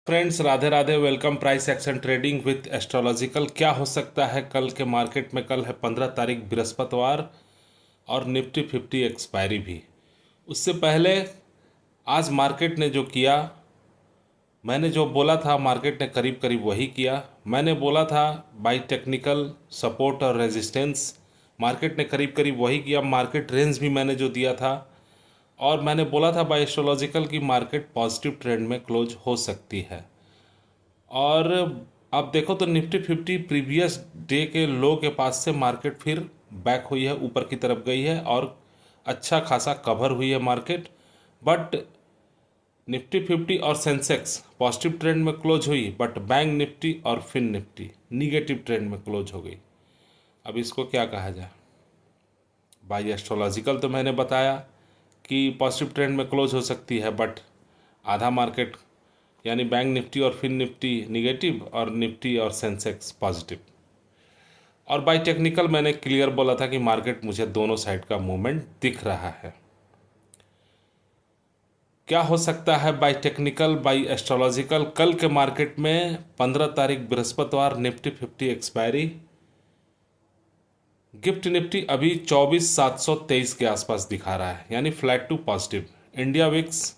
Friends, Radhe Radhe. Welcome price action trading with astrological. क्या हो सकता है कल के मार्केट में? कल है 15 तारीख, बृहस्पतिवार, और निफ्टी 50 एक्सपायरी भी। उससे पहले आज मार्केट ने जो किया, मैंने जो बोला था मार्केट ने करीब करीब वही किया। मैंने बोला था बाई टेक्निकल सपोर्ट और रेजिस्टेंस, मार्केट ने करीब करीब वही किया। मार्केट रेंज भी मैंने जो दिया था, और मैंने बोला था बाई एस्ट्रोलॉजिकल की मार्केट पॉजिटिव ट्रेंड में क्लोज हो सकती है। और अब देखो तो निफ्टी 50 प्रीवियस डे के लो के पास से मार्केट फिर बैक हुई है, ऊपर की तरफ गई है और अच्छा खासा कवर हुई है मार्केट। बट निफ्टी 50 और सेंसेक्स पॉजिटिव ट्रेंड में क्लोज हुई, बट बैंक निफ्टी और फिन निफ्टी निगेटिव ट्रेंड में क्लोज हो गई। अब इसको क्या कहा जाए? बाई एस्ट्रोलॉजिकल तो मैंने बताया कि पॉजिटिव ट्रेंड में क्लोज हो सकती है, बट आधा मार्केट यानी बैंक निफ्टी और फिन निफ्टी निगेटिव और निफ्टी और सेंसेक्स पॉजिटिव। और बाय टेक्निकल मैंने क्लियर बोला था कि मार्केट मुझे दोनों साइड का मूवमेंट दिख रहा है। क्या हो सकता है बाय टेक्निकल, बाय एस्ट्रोलॉजिकल? कल के मार्केट में 15 तारीख बृहस्पतिवार, निफ्टी 50 एक्सपायरी। गिफ्ट निफ्टी अभी 24,723 के आसपास दिखा रहा है, यानी flat to positive. India VIX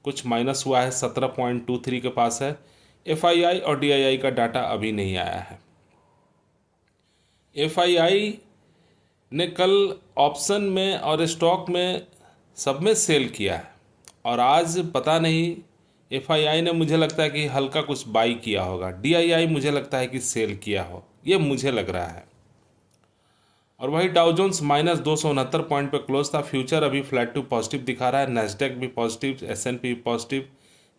कुछ माइनस हुआ है, 17.23 के पास है। एफआईआई और डीआईआई का डाटा अभी नहीं आया है। एफआईआई ने कल ऑप्शन में और स्टॉक में सब में सेल किया है, और आज पता नहीं, एफआईआई ने मुझे लगता है कि हल्का कुछ बाई किया होगा। डीआईआई मुझे लगता है कि सेल किया हो, ये मुझे लग रहा है। और वही डाउ जोन्स -269 पॉइंट पे क्लोज था। फ्यूचर अभी फ्लैट टू पॉजिटिव दिखा रहा है। नेस्डेक भी पॉजिटिव, एसएनपी भी पॉजिटिव,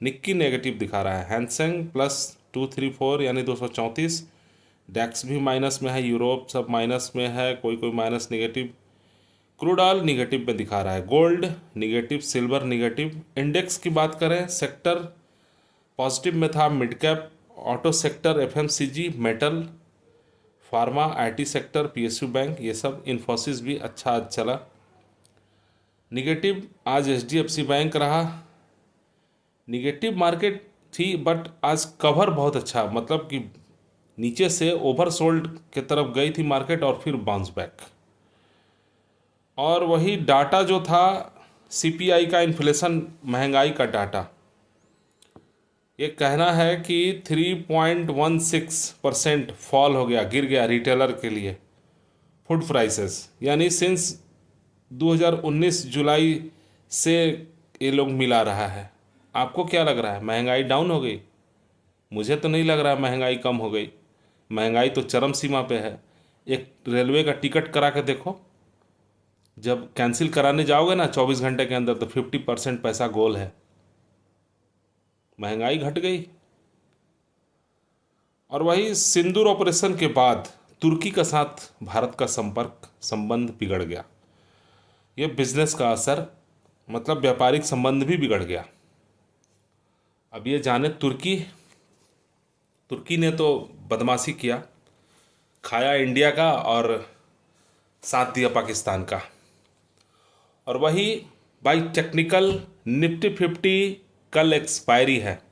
निक्की नेगेटिव दिखा रहा है। हैंसेंग +234 यानी 234। डैक्स भी माइनस में है, यूरोप सब माइनस में है, कोई कोई minus negative. Crude oil negative में दिखा रहा है। Gold negative, silver negative. Index की बात करें, सेक्टर पॉजिटिव में था। Mid cap, auto sector, FMCG, metal, pharma, IT sector, PSU bank, ये सब। इन्फोसिस भी अच्छा आज चला। निगेटिव आज एचडीएफसी बैंक रहा। निगेटिव मार्केट थी, बट आज कवर बहुत अच्छा, मतलब कि नीचे से ओवरसोल्ड के तरफ गई थी मार्केट और फिर बाउंस बैक। और वही डाटा जो था सीपीआई का, इन्फ्लेशन महंगाई का डाटा, ये कहना है कि 3.16% फॉल हो गया, गिर गया रिटेलर के लिए फूड प्राइसेस। यानी सिंस 2019 जुलाई से ये लोग मिला रहा है। आपको क्या लग रहा है, महंगाई डाउन हो गई? मुझे तो नहीं लग रहा महंगाई कम हो गई। महंगाई तो चरम सीमा पे है। एक रेलवे का टिकट करा के देखो, जब कैंसिल कराने जाओगे ना 24 घंटे के अंदर, तो 50% पैसा गोल है। महंगाई घट गई। और वही सिंदूर ऑपरेशन के बाद तुर्की का साथ भारत का संबंध बिगड़ गया। ये बिजनेस का असर, मतलब व्यापारिक संबंध भी बिगड़ गया। अब ये जाने तुर्की, तुर्की ने तो बदमाशी किया, खाया इंडिया का और साथ दिया पाकिस्तान का। और वही बाई टेक्निकल निफ्टी 50 कल एक्सपायरी है।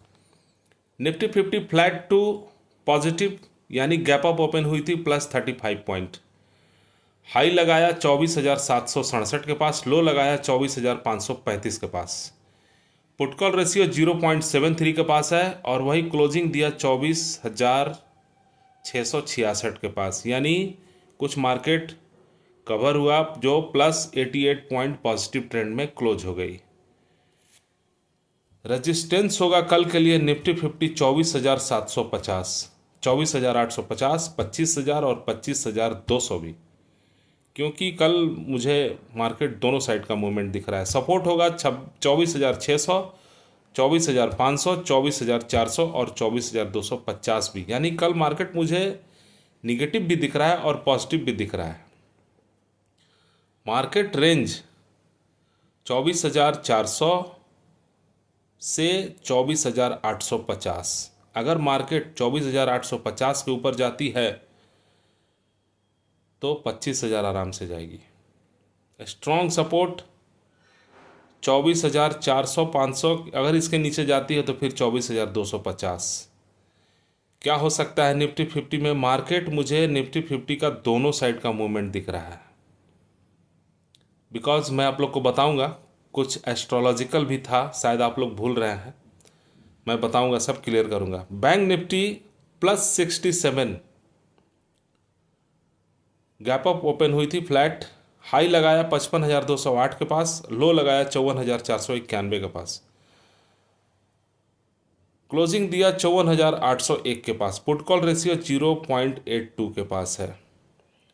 निफ्टी 50 फ्लैट टू पॉजिटिव, यानी गैप अप ओपन हुई थी +35 पॉइंट। हाई लगाया 24,767 के पास, लो लगाया 24,535 के पास। पुटकॉल रेशियो 0.73 के पास है, और वही क्लोजिंग दिया 24,666 के पास। यानी कुछ मार्केट कवर हुआ, जो +88 पॉइंट पॉजिटिव ट्रेंड में क्लोज हो गई। रेजिस्टेंस होगा कल के लिए निफ्टी 50 24,750, 24,850, 25,000 और 25,200 भी, क्योंकि कल मुझे मार्केट दोनों साइड का मूवमेंट दिख रहा है। सपोर्ट होगा 24,600, 24,500, 24,400 और 24,250 भी। यानी कल मार्केट मुझे निगेटिव भी दिख रहा है और पॉजिटिव भी दिख रहा है। मार्केट रेंज 24,400 से 24,850। अगर मार्केट 24,850 के ऊपर जाती है तो 25,000 आराम से जाएगी। स्ट्रॉन्ग सपोर्ट 24,400-500, अगर इसके नीचे जाती है तो फिर 24,250। क्या हो सकता है निफ्टी 50 में? मार्केट मुझे निफ्टी 50 का दोनों साइड का मूवमेंट दिख रहा है। बिकॉज मैं आप लोग को बताऊंगा, कुछ एस्ट्रोलॉजिकल भी था, शायद आप लोग भूल रहे हैं, मैं बताऊंगा, सब क्लियर करूंगा। Bank Nifty +67, gap up open हुई थी फ्लैट, हाई लगाया 55,208 के पास, लो लगाया 54,491 के पास, क्लोजिंग दिया 54,801 के पास। पुट कॉल रेशियो 0.82 के पास है।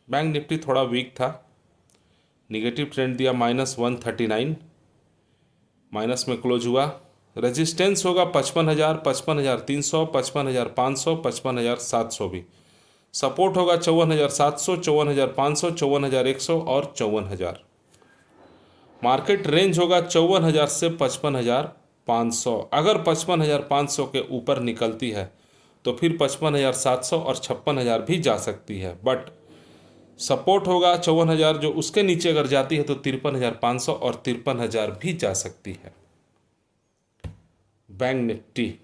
बैंक निफ्टी थोड़ा वीक था, निगेटिव ट्रेंड दिया -139, माइनस में क्लोज हुआ। रेजिस्टेंस होगा 55,000, 55,300, 55,500, 55,700 भी। सपोर्ट होगा 54,700, 54,500, 54,100 और 54,000। मार्केट रेंज होगा 54,000 से 55,500। अगर 55,500 के ऊपर निकलती है तो फिर 55,700 और 56,000 भी जा सकती है, बट सपोर्ट होगा 54,000, जो उसके नीचे अगर जाती है तो 53,500 और 53,000 भी जा सकती है। बैंक निफ्टी,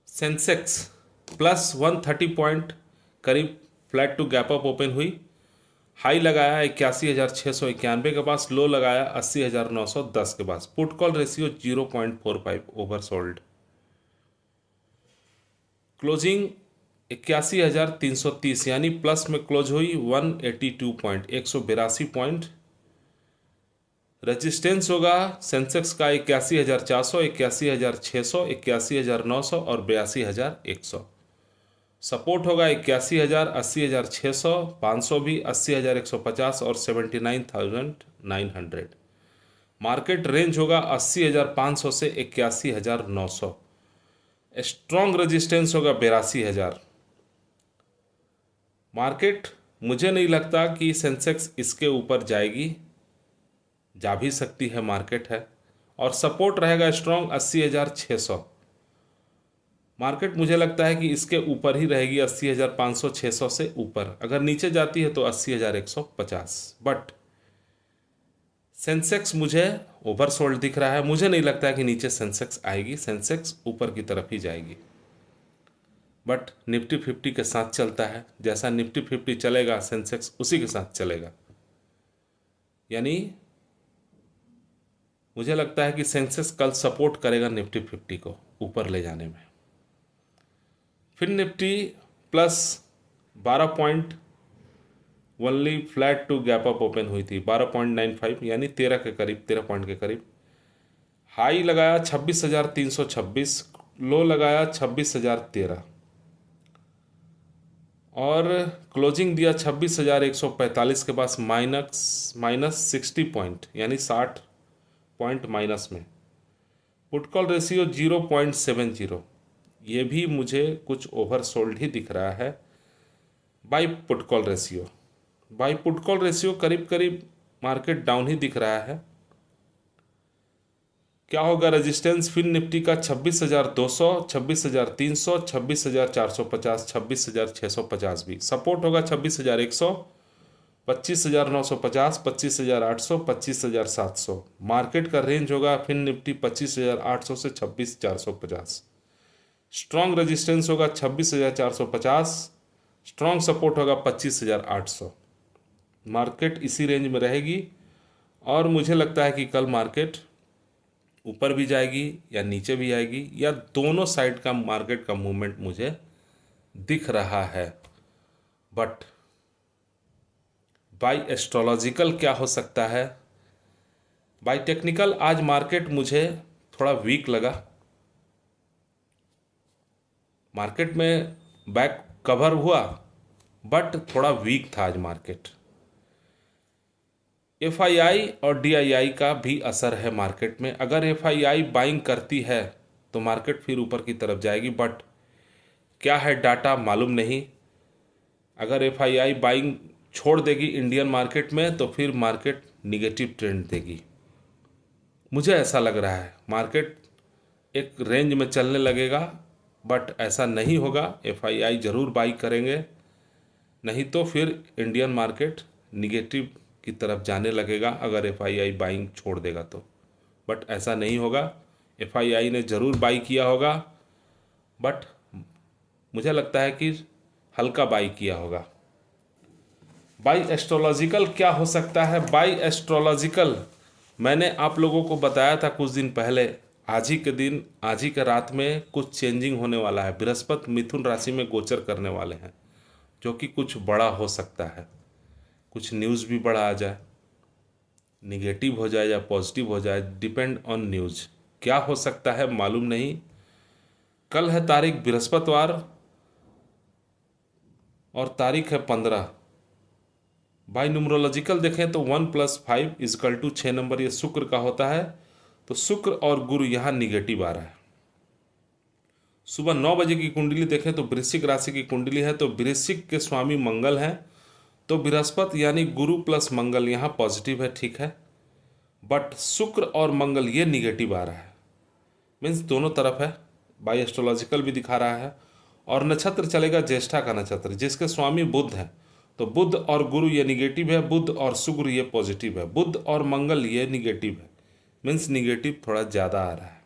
सेंसेक्स +130 पॉइंट करीब flat to gap up open हुई, हाई लगाया 81,691 के पास, लो लगाया 80,910 के पास। Put call ratio 0.45, oversold. Closing 81,330, यानी प्लस में क्लोज हुई 182 पॉइंट, 182 पॉइंट। रेजिस्टेंस होगा सेंसेक्स का 81,400, 81,600, 81,900 और 82,100। सपोर्ट होगा 81,000, 80,600, 500 भी, 80,150 और 79,900। मार्केट रेंज होगा 80,500 से 81,900। स्ट्रॉन्ग रेजिस्टेंस होगा 82,000। मार्केट, मुझे नहीं लगता कि सेंसेक्स इसके ऊपर जाएगी, जा भी सकती है, मार्केट है। और सपोर्ट रहेगा स्ट्रॉन्ग 80,600। मार्केट मुझे लगता है कि इसके ऊपर ही रहेगी, 80,500, 600 से ऊपर। अगर नीचे जाती है तो 80,150। बट सेंसेक्स मुझे ओवरसोल्ड दिख रहा है, मुझे नहीं लगता है कि नीचे सेंसेक्स आएगी, सेंसेक्स ऊपर की तरफ ही जाएगी। बट निफ्टी 50 के साथ चलता है, जैसा निफ्टी 50 चलेगा सेंसेक्स उसी के साथ चलेगा। यानी मुझे लगता है कि सेंसेक्स कल सपोर्ट करेगा निफ्टी 50 को ऊपर ले जाने में। फिर Nifty +12 point only flat to gap up open हुई थी, 12.95, यानी 13 के करीब, 13 पॉइंट के करीब। हाई लगाया 26,326, लो लगाया 26,013 और क्लोजिंग दिया 26,145 के पास, -60 पॉइंट, यानी 60 पॉइंट माइनस में। पुट कॉल रेशियो 0.70, ये भी मुझे कुछ ओवरसोल्ड ही दिख रहा है। By put call ratio, by put call ratio करीब करीब मार्केट डाउन ही दिख रहा है। क्या होगा रेजिस्टेंस फिर निफ्टी का? 26,200, 26,300, 26,450, 26,650 भी। सपोर्ट होगा 26,100, 25,950, 25,800, 25,700। मार्केट का रेंज होगा फिर निफ्टी 25,800 से 26,450। स्ट्रॉन्ग रेजिस्टेंस होगा 26,450, स्ट्रॉन्ग सपोर्ट होगा 25,800। मार्केट इसी रेंज में रहेगी और मुझे लगता है कि कल मार्केट ऊपर भी जाएगी या नीचे भी आएगी, या दोनों साइड का मार्केट का मूवमेंट मुझे दिख रहा है। बट बाय एस्ट्रोलॉजिकल क्या हो सकता है? बाय टेक्निकल आज मार्केट मुझे थोड़ा वीक लगा। मार्केट में बैक कवर हुआ बट थोड़ा वीक था आज मार्केट। एफआईआई और डीआईआई का भी असर है मार्केट में। अगर एफआईआई बाइंग करती है तो मार्केट फिर ऊपर की तरफ जाएगी, बट क्या है डाटा मालूम नहीं। अगर एफआईआई बाइंग छोड़ देगी इंडियन मार्केट में तो फिर मार्केट निगेटिव ट्रेंड देगी। मुझे ऐसा लग रहा है मार्केट एक रेंज में चलने लगेगा, बट ऐसा नहीं होगा। एफआईआई ज़रूर बाई करेंगे, नहीं तो फिर इंडियन मार्केट निगेटिव की तरफ जाने लगेगा अगर एफआईआई बाइंग छोड़ देगा तो, बट ऐसा नहीं होगा। एफआईआई ने ज़रूर बाई किया होगा, बट मुझे लगता है कि हल्का बाई किया होगा। बाई एस्ट्रोलॉजिकल क्या हो सकता है? बाई एस्ट्रोलॉजिकल मैंने आप लोगों को बताया था कुछ दिन पहले। आज ही के दिन, आज ही के रात में कुछ चेंजिंग होने वाला है। बृहस्पति मिथुन राशि में गोचर करने वाले हैं, जो कि कुछ बड़ा हो सकता है। कुछ न्यूज़ भी बड़ा आ जाए, निगेटिव हो जाए या पॉजिटिव हो जाए, डिपेंड ऑन न्यूज़। क्या हो सकता है मालूम नहीं। कल है तारीख बृहस्पतिवार और तारीख है 15। बाई न्यूमरोलॉजिकल देखें तो 1+5 = 6 नंबर ये शुक्र का होता है। तो शुक्र और गुरु यहाँ निगेटिव आ रहा है। सुबह 9 बजे की कुंडली देखें तो वृश्चिक राशि की कुंडली है, तो वृश्चिक के स्वामी मंगल हैं, तो बृहस्पति यानी गुरु प्लस मंगल यहाँ पॉजिटिव है, ठीक है। बट शुक्र और मंगल ये निगेटिव आ रहा है, मीन्स दोनों तरफ है। बाई एस्ट्रोलॉजिकल भी दिखा रहा है। और नक्षत्र चलेगा ज्येष्ठा का नक्षत्र, जिसके स्वामी बुध हैं। तो बुध और गुरु ये निगेटिव है, बुध और शुक्र ये पॉजिटिव है, बुध और मंगल ये निगेटिव है, मीन्स निगेटिव थोड़ा ज़्यादा आ रहा है।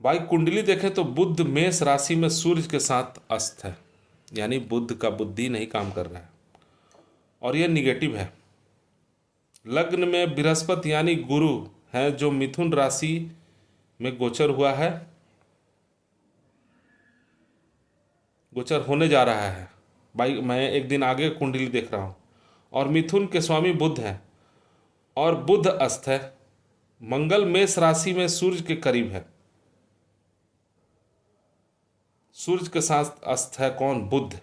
बाई कुंडली देखें तो बुध मेष राशि में सूर्य के साथ अस्त है, यानी बुध का बुद्धि नहीं काम कर रहा है और यह निगेटिव है। लग्न में बृहस्पति यानी गुरु है, जो मिथुन राशि में गोचर हुआ है, गोचर होने जा रहा है। भाई मैं एक दिन आगे कुंडली देख रहा हूँ, और मिथुन के स्वामी बुध हैं और बुध अस्त है। मंगल मेष राशि में सूर्य के करीब है, सूर्य के साथ अस्त है कौन? बुध।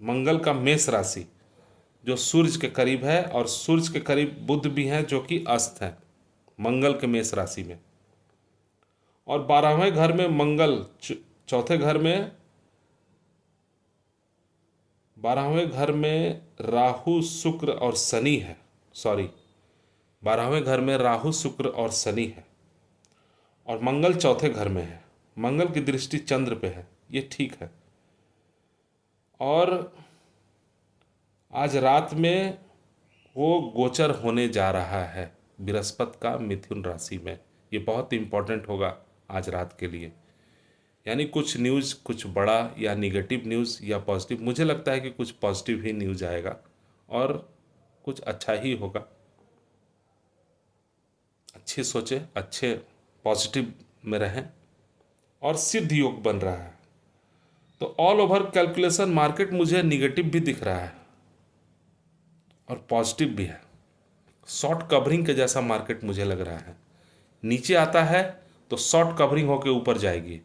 मंगल का मेष राशि जो सूर्य के करीब है, और सूर्य के करीब बुध भी हैं जो कि अस्त है मंगल के मेष राशि में। और 12वें घर में मंगल, चौथे घर में, 12वें घर में राहु शुक्र और शनि है। 12वें घर में राहु शुक्र और शनि है, और मंगल चौथे घर में है। मंगल की दृष्टि चंद्र पे है, ये ठीक है। और आज रात में वो गोचर होने जा रहा है बृहस्पति का मिथुन राशि में। ये बहुत इंपॉर्टेंट होगा आज रात के लिए। यानी कुछ न्यूज़, कुछ बड़ा या निगेटिव न्यूज़ या पॉजिटिव, मुझे लगता है कि कुछ पॉजिटिव ही न्यूज़ आएगा और कुछ अच्छा ही होगा। अच्छे सोचे, अच्छे पॉजिटिव में रहें। और सिद्ध योग बन रहा है, तो ऑल ओवर कैलकुलेशन मार्केट मुझे निगेटिव भी दिख रहा है और पॉजिटिव भी है। शॉर्ट कवरिंग के जैसा मार्केट मुझे लग रहा है। नीचे आता है तो शॉर्ट कवरिंग होकर ऊपर जाएगी,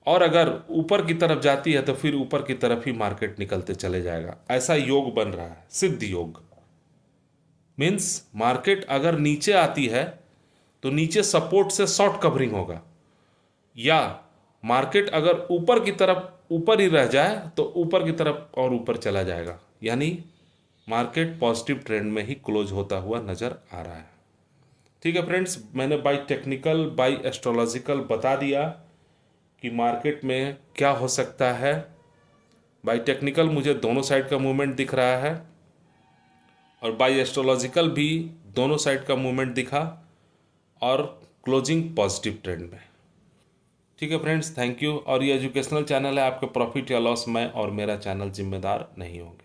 और अगर ऊपर की तरफ जाती है तो फिर ऊपर की तरफ ही मार्केट निकलते चले जाएगा। ऐसा योग बन रहा है, सिद्ध योग। मीन्स मार्केट अगर नीचे आती है तो नीचे सपोर्ट से शॉर्ट कवरिंग होगा, या मार्केट अगर ऊपर की तरफ ऊपर ही रह जाए तो ऊपर की तरफ और ऊपर चला जाएगा। यानी मार्केट पॉजिटिव ट्रेंड में ही क्लोज होता हुआ नज़र आ रहा है। ठीक है फ्रेंड्स, मैंने बाई टेक्निकल, बाई एस्ट्रोलॉजिकल बता दिया कि मार्केट में क्या हो सकता है। बाई टेक्निकल मुझे दोनों साइड का मूवमेंट दिख रहा है, और बाई एस्ट्रोलॉजिकल भी दोनों साइड का मूवमेंट दिखा, और क्लोजिंग पॉजिटिव ट्रेंड में। ठीक है फ्रेंड्स, थैंक यू। और ये एजुकेशनल चैनल है, आपके प्रॉफिट या लॉस मैं और मेरा चैनल जिम्मेदार नहीं होंगे।